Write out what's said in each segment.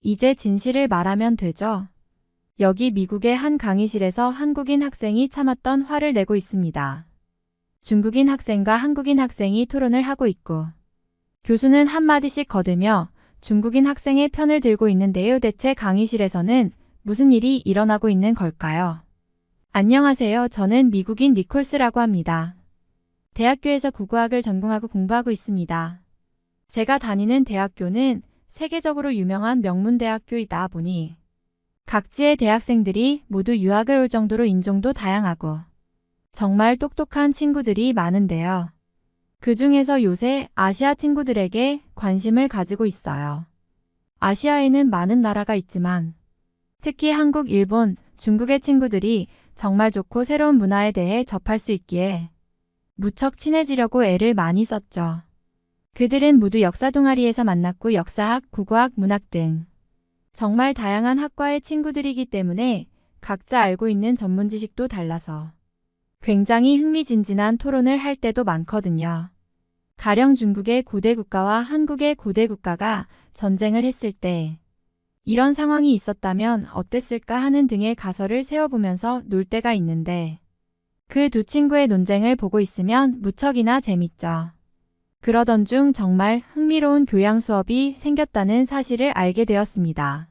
이제 진실을 말하면 되죠. 여기 미국의 한 강의실에서 한국인 학생이 참았던 화를 내고 있습니다. 중국인 학생과 한국인 학생이 토론을 하고 있고 교수는 한마디씩 거두며 중국인 학생의 편을 들고 있는데요. 대체 강의실에서는 무슨 일이 일어나고 있는 걸까요? 안녕하세요. 저는 미국인 니콜스라고 합니다. 대학교에서 국어학을 전공하고 공부하고 있습니다. 제가 다니는 대학교는 세계적으로 유명한 명문대학교이다 보니 각지의 대학생들이 모두 유학을 올 정도로 인종도 다양하고 정말 똑똑한 친구들이 많은데요. 그 중에서 요새 아시아 친구들에게 관심을 가지고 있어요. 아시아에는 많은 나라가 있지만 특히 한국, 일본, 중국의 친구들이 정말 좋고 새로운 문화에 대해 접할 수 있기에 무척 친해지려고 애를 많이 썼죠. 그들은 모두 역사 동아리에서 만났고 역사학, 국어학, 문학 등 정말 다양한 학과의 친구들이기 때문에 각자 알고 있는 전문 지식도 달라서 굉장히 흥미진진한 토론을 할 때도 많거든요. 가령 중국의 고대 국가와 한국의 고대 국가가 전쟁을 했을 때 이런 상황이 있었다면 어땠을까 하는 등의 가설을 세워보면서 놀 때가 있는데 그 두 친구의 논쟁을 보고 있으면 무척이나 재밌죠. 그러던 중 정말 흥미로운 교양 수업이 생겼다는 사실을 알게 되었습니다.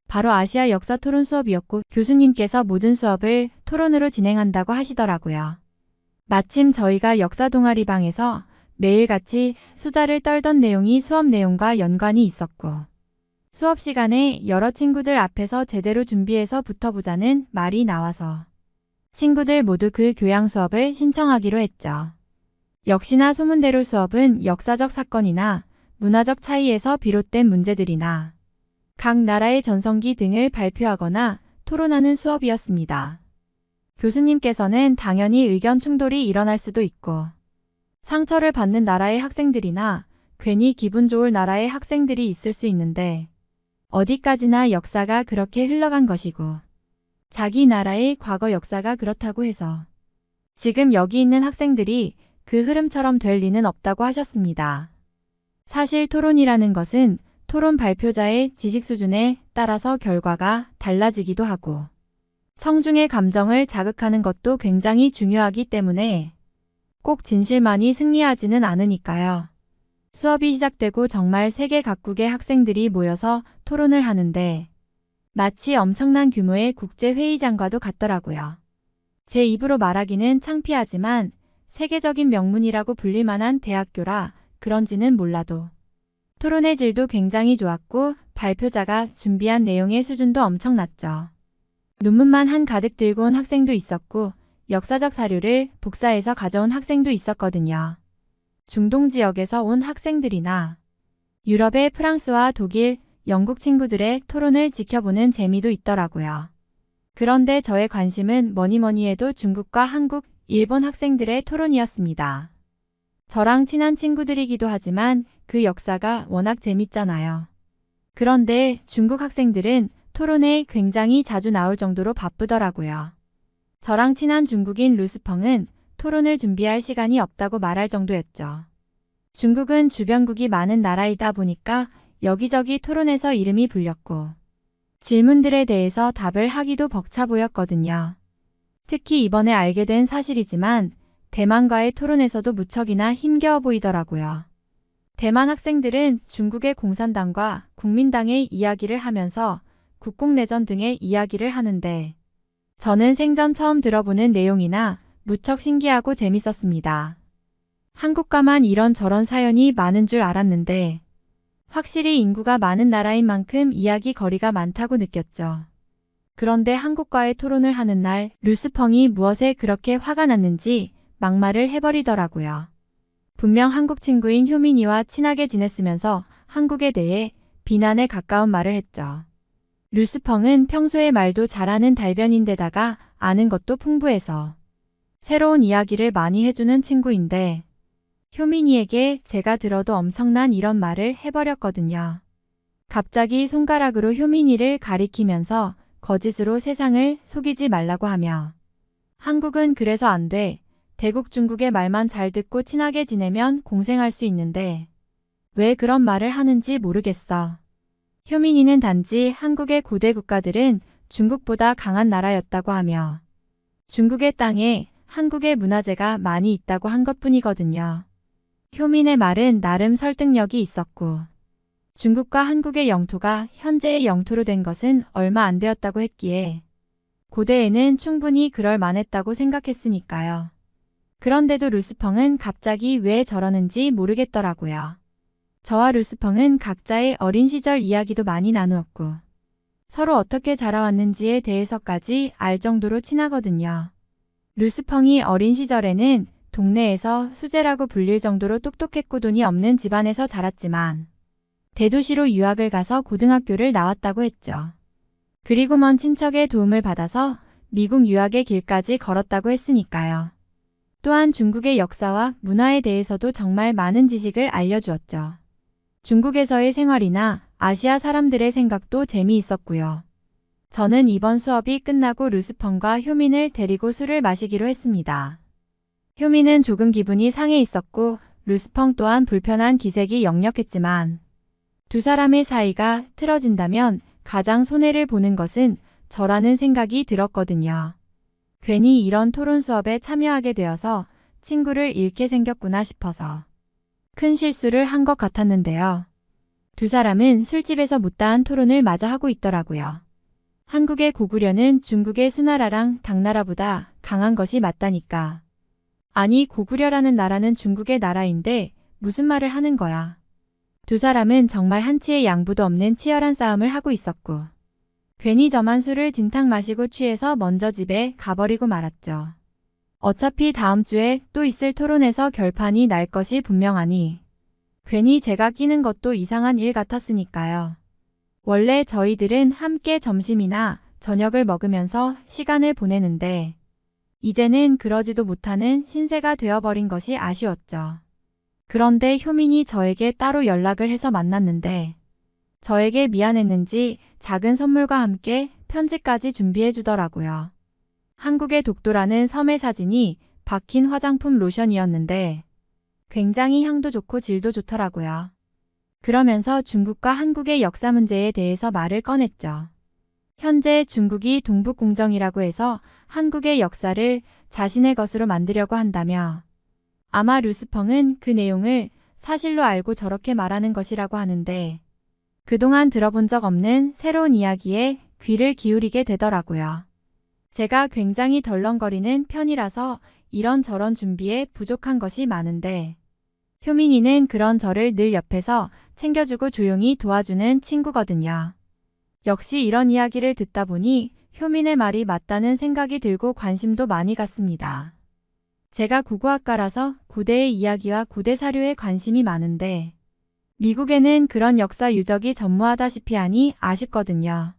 바로 아시아 역사 토론 수업이었고 교수님께서 모든 수업을 토론으로 진행한다고 하시더라고요. 마침 저희가 역사 동아리방에서 매일같이 수다를 떨던 내용이 수업 내용과 연관이 있었고 수업 시간에 여러 친구들 앞에서 제대로 준비해서 붙어보자는 말이 나와서 친구들 모두 그 교양 수업을 신청하기로 했죠. 역시나 소문대로 수업은 역사적 사건이나 문화적 차이에서 비롯된 문제들이나 각 나라의 전성기 등을 발표하거나 토론하는 수업이었습니다. 교수님께서는 당연히 의견 충돌이 일어날 수도 있고 상처를 받는 나라의 학생들이나 괜히 기분 좋을 나라의 학생들이 있을 수 있는데 어디까지나 역사가 그렇게 흘러간 것이고 자기 나라의 과거 역사가 그렇다고 해서 지금 여기 있는 학생들이 그 흐름처럼 될 리는 없다고 하셨습니다. 사실 토론이라는 것은 토론 발표자의 지식 수준에 따라서 결과가 달라지기도 하고 청중의 감정을 자극하는 것도 굉장히 중요하기 때문에 꼭 진실만이 승리하지는 않으니까요. 수업이 시작되고 정말 세계 각국의 학생들이 모여서 토론을 하는데 마치 엄청난 규모의 국제회의장과도 같더라고요. 제 입으로 말하기는 창피하지만 세계적인 명문이라고 불릴 만한 대학교라 그런지는 몰라도 토론의 질도 굉장히 좋았고 발표자가 준비한 내용의 수준도 엄청났죠. 논문만 한 가득 들고 온 학생도 있었고 역사적 사료를 복사해서 가져온 학생도 있었거든요. 중동 지역에서 온 학생들이나 유럽의 프랑스와 독일, 영국 친구들의 토론을 지켜보는 재미도 있더라고요. 그런데 저의 관심은 뭐니 해도 중국과 한국, 일본 학생들의 토론이었습니다. 저랑 친한 친구들이기도 하지만 그 역사가 워낙 재밌잖아요. 그런데 중국 학생들은 토론에 굉장히 자주 나올 정도로 바쁘더라고요. 저랑 친한 중국인 루스펑은 토론을 준비할 시간이 없다고 말할 정도였죠. 중국은 주변국이 많은 나라이다 보니까 여기저기 토론에서 이름이 불렸고 질문들에 대해서 답을 하기도 벅차 보였거든요. 특히 이번에 알게 된 사실이지만 대만과의 토론에서도 무척이나 힘겨워 보이더라고요. 대만 학생들은 중국의 공산당과 국민당의 이야기를 하면서 국공내전 등의 이야기를 하는데 저는 생전 처음 들어보는 내용이나 무척 신기하고 재밌었습니다. 한국과만 이런저런 사연이 많은 줄 알았는데 확실히 인구가 많은 나라인 만큼 이야기 거리가 많다고 느꼈죠. 그런데 한국과의 토론을 하는 날 루스펑이 무엇에 그렇게 화가 났는지 막말을 해버리더라고요. 분명 한국 친구인 효민이와 친하게 지냈으면서 한국에 대해 비난에 가까운 말을 했죠. 루스펑은 평소에 말도 잘하는 달변인데다가 아는 것도 풍부해서 새로운 이야기를 많이 해주는 친구인데 효민이에게 제가 들어도 엄청난 이런 말을 해버렸거든요. 갑자기 손가락으로 효민이를 가리키면서 거짓으로 세상을 속이지 말라고 하며 한국은 그래서 안 돼. 대국 중국의 말만 잘 듣고 친하게 지내면 공생할 수 있는데 왜 그런 말을 하는지 모르겠어. 효민이는 단지 한국의 고대 국가들은 중국보다 강한 나라였다고 하며 중국의 땅에 한국의 문화재가 많이 있다고 한 것뿐이거든요. 효민의 말은 나름 설득력이 있었고 중국과 한국의 영토가 현재의 영토로 된 것은 얼마 안 되었다고 했기에 고대에는 충분히 그럴 만했다고 생각했으니까요. 그런데도 루스펑은 갑자기 왜 저러는지 모르겠더라고요. 저와 루스펑은 각자의 어린 시절 이야기도 많이 나누었고 서로 어떻게 자라왔는지에 대해서까지 알 정도로 친하거든요. 루스펑이 어린 시절에는 동네에서 수재라고 불릴 정도로 똑똑했고 돈이 없는 집안에서 자랐지만 대도시로 유학을 가서 고등학교를 나왔다고 했죠. 그리고 먼 친척의 도움을 받아서 미국 유학의 길까지 걸었다고 했으니까요. 또한 중국의 역사와 문화에 대해서도 정말 많은 지식을 알려주었죠. 중국에서의 생활이나 아시아 사람들의 생각도 재미있었고요. 저는 이번 수업이 끝나고 루스펑과 효민을 데리고 술을 마시기로 했습니다. 효민은 조금 기분이 상해 있었고 루스펑 또한 불편한 기색이 역력했지만 두 사람의 사이가 틀어진다면 가장 손해를 보는 것은 저라는 생각이 들었거든요. 괜히 이런 토론 수업에 참여하게 되어서 친구를 잃게 생겼구나 싶어서 큰 실수를 한 것 같았는데요. 두 사람은 술집에서 못다한 토론을 마저 하고 있더라고요. 한국의 고구려는 중국의 수나라랑 당나라보다 강한 것이 맞다니까. 아니 고구려라는 나라는 중국의 나라인데 무슨 말을 하는 거야. 두 사람은 정말 한치의 양보도 없는 치열한 싸움을 하고 있었고 괜히 저만 술을 진탕 마시고 취해서 먼저 집에 가버리고 말았죠. 어차피 다음 주에 또 있을 토론에서 결판이 날 것이 분명하니 괜히 제가 끼는 것도 이상한 일 같았으니까요. 원래 저희들은 함께 점심이나 저녁을 먹으면서 시간을 보내는데 이제는 그러지도 못하는 신세가 되어버린 것이 아쉬웠죠. 그런데 효민이 저에게 따로 연락을 해서 만났는데 저에게 미안했는지 작은 선물과 함께 편지까지 준비해 주더라고요. 한국의 독도라는 섬의 사진이 박힌 화장품 로션이었는데 굉장히 향도 좋고 질도 좋더라고요. 그러면서 중국과 한국의 역사 문제에 대해서 말을 꺼냈죠. 현재 중국이 동북공정이라고 해서 한국의 역사를 자신의 것으로 만들려고 한다며 아마 루스펑은 그 내용을 사실로 알고 저렇게 말하는 것이라고 하는데 그동안 들어본 적 없는 새로운 이야기에 귀를 기울이게 되더라고요. 제가 굉장히 덜렁거리는 편이라서 이런저런 준비에 부족한 것이 많은데 효민이는 그런 저를 늘 옆에서 챙겨주고 조용히 도와주는 친구거든요. 역시 이런 이야기를 듣다 보니 효민의 말이 맞다는 생각이 들고 관심도 많이 갔습니다. 제가 국어학과라서 고대의 이야기와 고대 사료에 관심이 많은데 미국에는 그런 역사 유적이 전무하다시피 하니 아쉽거든요.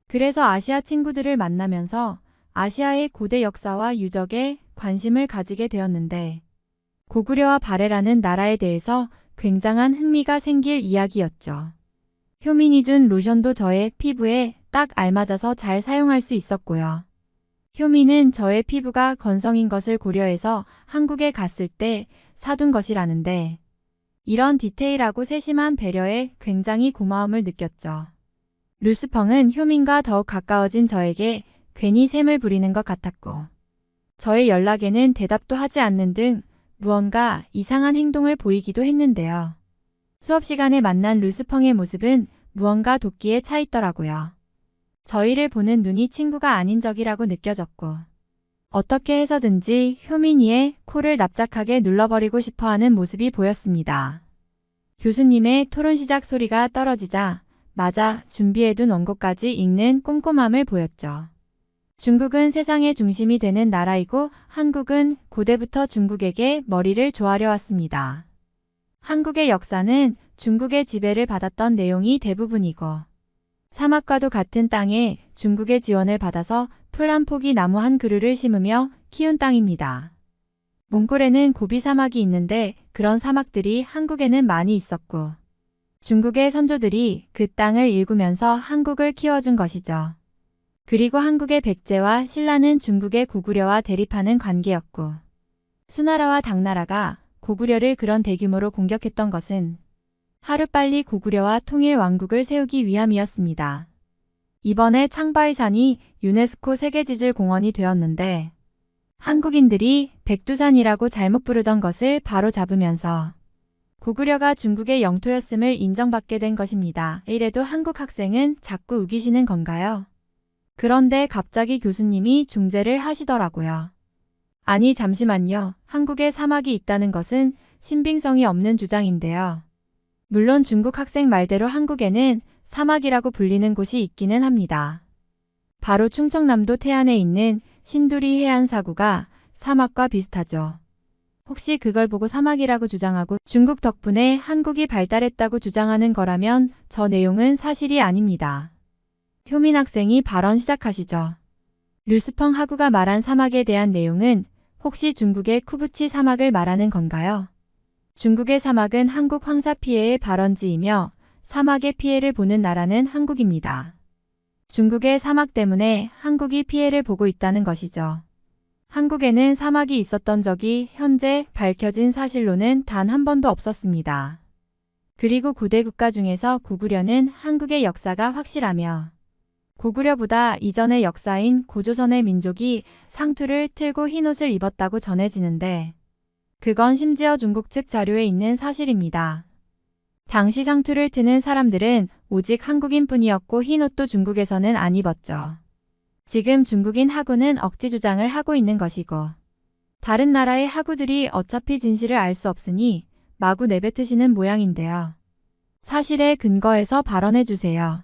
그래서 아시아 친구들을 만나면서 아시아의 고대 역사와 유적에 관심을 가지게 되었는데 고구려와 발해라는 나라에 대해서 굉장한 흥미가 생길 이야기였죠. 효민이 준 로션도 저의 피부에 딱 알맞아서 잘 사용할 수 있었고요. 효민은 저의 피부가 건성인 것을 고려해서 한국에 갔을 때 사둔 것이라는데 이런 디테일하고 세심한 배려에 굉장히 고마움을 느꼈죠. 루스펑은 효민과 더욱 가까워진 저에게 괜히 샘을 부리는 것 같았고 저의 연락에는 대답도 하지 않는 등 무언가 이상한 행동을 보이기도 했는데요. 수업 시간에 만난 루스펑의 모습은 무언가 도끼에 차 있더라고요. 저희를 보는 눈이 친구가 아닌 적이라고 느껴졌고 어떻게 해서든지 효민이의 코를 납작하게 눌러버리고 싶어하는 모습이 보였습니다. 교수님의 토론 시작 소리가 떨어지자 맞아 준비해둔 원고까지 읽는 꼼꼼함을 보였죠. 중국은 세상의 중심이 되는 나라이고 한국은 고대부터 중국에게 머리를 조아려 왔습니다. 한국의 역사는 중국의 지배를 받았던 내용이 대부분이고 사막과도 같은 땅에 중국의 지원을 받아서 풀 한 포기 나무 한 그루를 심으며 키운 땅입니다. 몽골에는 고비 사막이 있는데 그런 사막들이 한국에는 많이 있었고 중국의 선조들이 그 땅을 일구면서 한국을 키워준 것이죠. 그리고 한국의 백제와 신라는 중국의 고구려와 대립하는 관계였고 수나라와 당나라가 고구려를 그런 대규모로 공격했던 것은 하루빨리 고구려와 통일 왕국을 세우기 위함이었습니다. 이번에 창바이산이 유네스코 세계지질공원이 되었는데 한국인들이 백두산이라고 잘못 부르던 것을 바로 잡으면서 고구려가 중국의 영토였음을 인정받게 된 것입니다. 이래도 한국 학생은 자꾸 우기시는 건가요? 그런데 갑자기 교수님이 중재를 하시더라고요. 아니 잠시만요. 한국에 사막이 있다는 것은 신빙성이 없는 주장인데요. 물론 중국 학생 말대로 한국에는 사막이라고 불리는 곳이 있기는 합니다. 바로 충청남도 태안에 있는 신두리 해안사구가 사막과 비슷하죠. 혹시 그걸 보고 사막이라고 주장하고 중국 덕분에 한국이 발달했다고 주장하는 거라면 저 내용은 사실이 아닙니다. 효민 학생이 발언 시작하시죠. 류스펑 하구가 말한 사막에 대한 내용은 혹시 중국의 쿠부치 사막을 말하는 건가요? 중국의 사막은 한국 황사 피해의 발원지이며 사막의 피해를 보는 나라는 한국입니다. 중국의 사막 때문에 한국이 피해를 보고 있다는 것이죠. 한국에는 사막이 있었던 적이 현재 밝혀진 사실로는 단 한 번도 없었습니다. 그리고 고대 국가 중에서 고구려는 한국의 역사가 확실하며 고구려보다 이전의 역사인 고조선의 민족이 상투를 틀고 흰옷을 입었다고 전해지는데 그건 심지어 중국 측 자료에 있는 사실입니다. 당시 상투를 트는 사람들은 오직 한국인뿐이었고 흰옷도 중국에서는 안 입었죠. 지금 중국인 하구는 억지 주장을 하고 있는 것이고 다른 나라의 하구들이 어차피 진실을 알 수 없으니 마구 내뱉으시는 모양인데요. 사실에 근거해서 발언해 주세요.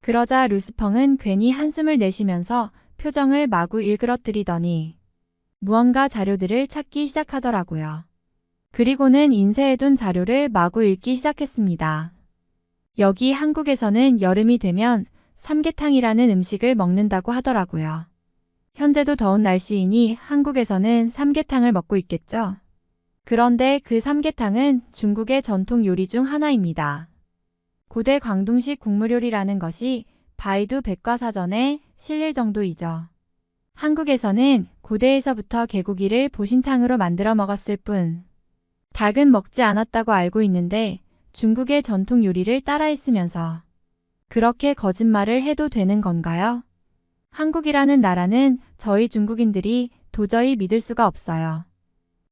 그러자 류스펑은 괜히 한숨을 내쉬면서 표정을 마구 일그러뜨리더니 무언가 자료들을 찾기 시작하더라고요. 그리고는 인쇄해둔 자료를 마구 읽기 시작했습니다. 여기 한국에서는 여름이 되면 삼계탕이라는 음식을 먹는다고 하더라고요. 현재도 더운 날씨이니 한국에서는 삼계탕을 먹고 있겠죠? 그런데 그 삼계탕은 중국의 전통 요리 중 하나입니다. 고대 광둥식 국물요리라는 것이 바이두 백과사전에 실릴 정도이죠. 한국에서는 고대에서부터 개고기를 보신탕으로 만들어 먹었을 뿐 닭은 먹지 않았다고 알고 있는데 중국의 전통 요리를 따라했으면서 그렇게 거짓말을 해도 되는 건가요? 한국이라는 나라는 저희 중국인들이 도저히 믿을 수가 없어요.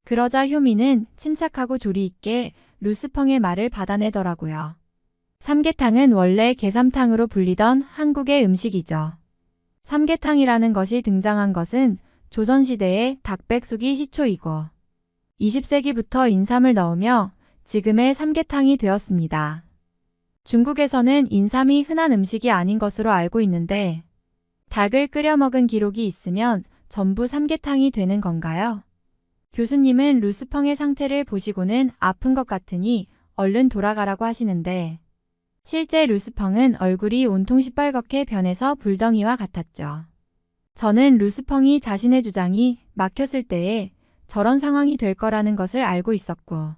그러자 효민은 침착하고 조리 있게 루스펑의 말을 받아내더라고요. 삼계탕은 원래 개삼탕으로 불리던 한국의 음식이죠. 삼계탕이라는 것이 등장한 것은 조선시대의 닭백숙이 시초이고 20세기부터 인삼을 넣으며 지금의 삼계탕이 되었습니다. 중국에서는 인삼이 흔한 음식이 아닌 것으로 알고 있는데 닭을 끓여 먹은 기록이 있으면 전부 삼계탕이 되는 건가요? 교수님은 루스펑의 상태를 보시고는 아픈 것 같으니 얼른 돌아가라고 하시는데 실제 루스펑은 얼굴이 온통 시뻘겋게 변해서 불덩이와 같았죠. 저는 루스펑이 자신의 주장이 막혔을 때에 저런 상황이 될 거라는 것을 알고 있었고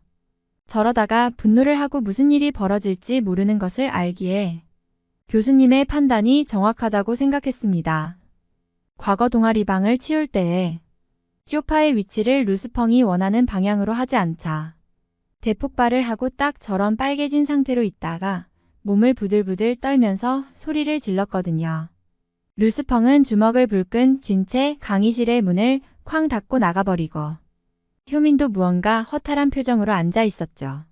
저러다가 분노를 하고 무슨 일이 벌어질지 모르는 것을 알기에 교수님의 판단이 정확하다고 생각했습니다. 과거 동아리방을 치울 때에 쇼파의 위치를 루스펑이 원하는 방향으로 하지 않자 대폭발을 하고 딱 저런 빨개진 상태로 있다가 몸을 부들부들 떨면서 소리를 질렀거든요. 루스펑은 주먹을 불끈 쥔 채 강의실의 문을 쾅 닫고 나가버리고 효민도 무언가 허탈한 표정으로 앉아 있었죠.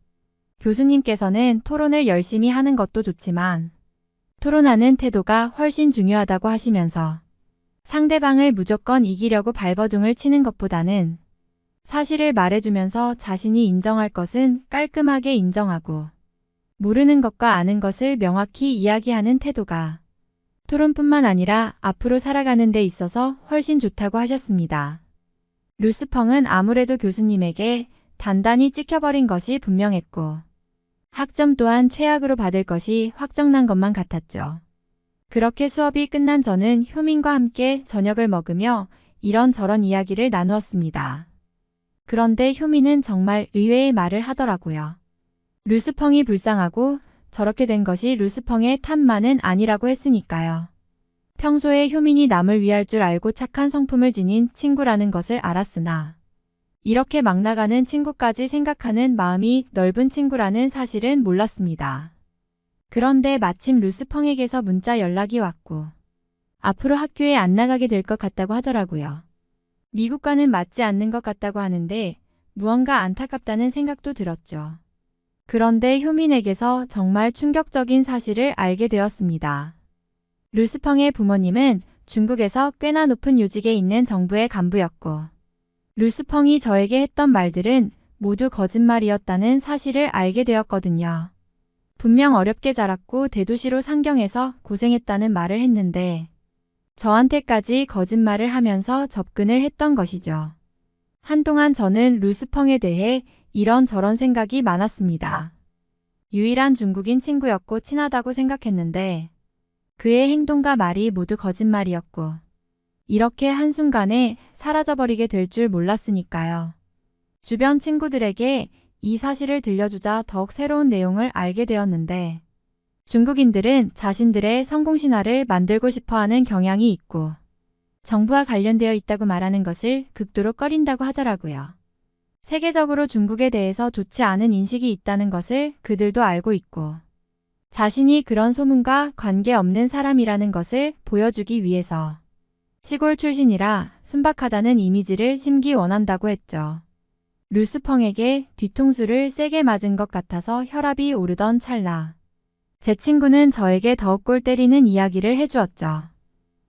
교수님께서는 토론을 열심히 하는 것도 좋지만 토론하는 태도가 훨씬 중요하다고 하시면서 상대방을 무조건 이기려고 발버둥을 치는 것보다는 사실을 말해주면서 자신이 인정할 것은 깔끔하게 인정하고 모르는 것과 아는 것을 명확히 이야기하는 태도가 토론뿐만 아니라 앞으로 살아가는 데 있어서 훨씬 좋다고 하셨습니다. 루스펑은 아무래도 교수님에게 단단히 찍혀버린 것이 분명했고 학점 또한 최악으로 받을 것이 확정난 것만 같았죠. 그렇게 수업이 끝난 저는 효민과 함께 저녁을 먹으며 이런저런 이야기를 나누었습니다. 그런데 효민은 정말 의외의 말을 하더라고요. 루스펑이 불쌍하고 저렇게 된 것이 루스펑의 탓만은 아니라고 했으니까요. 평소에 효민이 남을 위할 줄 알고 착한 성품을 지닌 친구라는 것을 알았으나 이렇게 막 나가는 친구까지 생각하는 마음이 넓은 친구라는 사실은 몰랐습니다. 그런데 마침 루스펑에게서 문자 연락이 왔고 앞으로 학교에 안 나가게 될 것 같다고 하더라고요. 미국과는 맞지 않는 것 같다고 하는데 무언가 안타깝다는 생각도 들었죠. 그런데 효민에게서 정말 충격적인 사실을 알게 되었습니다. 루스펑의 부모님은 중국에서 꽤나 높은 요직에 있는 정부의 간부였고 루스펑이 저에게 했던 말들은 모두 거짓말이었다는 사실을 알게 되었거든요. 분명 어렵게 자랐고 대도시로 상경해서 고생했다는 말을 했는데 저한테까지 거짓말을 하면서 접근을 했던 것이죠. 한동안 저는 루스펑에 대해 이런저런 생각이 많았습니다. 유일한 중국인 친구였고 친하다고 생각했는데 그의 행동과 말이 모두 거짓말이었고 이렇게 한순간에 사라져버리게 될 줄 몰랐으니까요. 주변 친구들에게 이 사실을 들려주자 더욱 새로운 내용을 알게 되었는데 중국인들은 자신들의 성공신화를 만들고 싶어하는 경향이 있고 정부와 관련되어 있다고 말하는 것을 극도로 꺼린다고 하더라고요. 세계적으로 중국에 대해서 좋지 않은 인식이 있다는 것을 그들도 알고 있고 자신이 그런 소문과 관계없는 사람이라는 것을 보여주기 위해서 시골 출신이라 순박하다는 이미지를 심기 원한다고 했죠. 루스펑에게 뒤통수를 세게 맞은 것 같아서 혈압이 오르던 찰나 제 친구는 저에게 더욱 골 때리는 이야기를 해주었죠.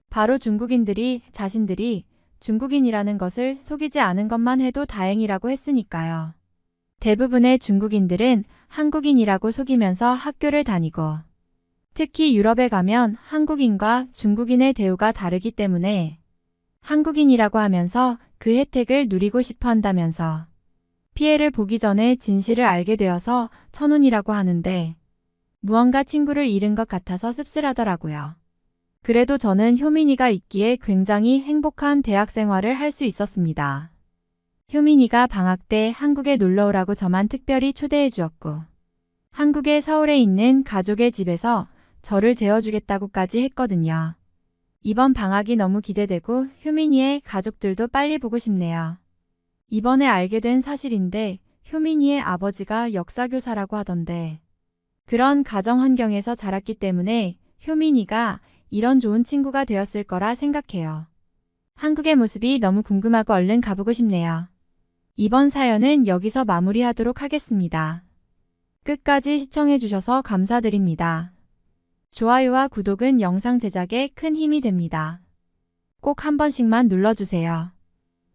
바로 중국인들이 자신들이 중국인이라는 것을 속이지 않은 것만 해도 다행이라고 했으니까요. 대부분의 중국인들은 한국인이라고 속이면서 학교를 다니고 특히 유럽에 가면 한국인과 중국인의 대우가 다르기 때문에 한국인이라고 하면서 그 혜택을 누리고 싶어 한다면서 피해를 보기 전에 진실을 알게 되어서 천운이라고 하는데 무언가 친구를 잃은 것 같아서 씁쓸하더라고요. 그래도 저는 효민이가 있기에 굉장히 행복한 대학 생활을 할 수 있었습니다. 효민이가 방학 때 한국에 놀러 오라고 저만 특별히 초대해 주었고 한국의 서울에 있는 가족의 집에서 저를 재워주겠다고까지 했거든요. 이번 방학이 너무 기대되고 효민이의 가족들도 빨리 보고 싶네요. 이번에 알게 된 사실인데 효민이의 아버지가 역사교사라고 하던데 그런 가정 환경에서 자랐기 때문에 효민이가 이런 좋은 친구가 되었을 거라 생각해요. 한국의 모습이 너무 궁금하고 얼른 가보고 싶네요. 이번 사연은 여기서 마무리하도록 하겠습니다. 끝까지 시청해주셔서 감사드립니다. 좋아요와 구독은 영상 제작에 큰 힘이 됩니다. 꼭 한 번씩만 눌러주세요.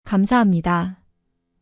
감사합니다.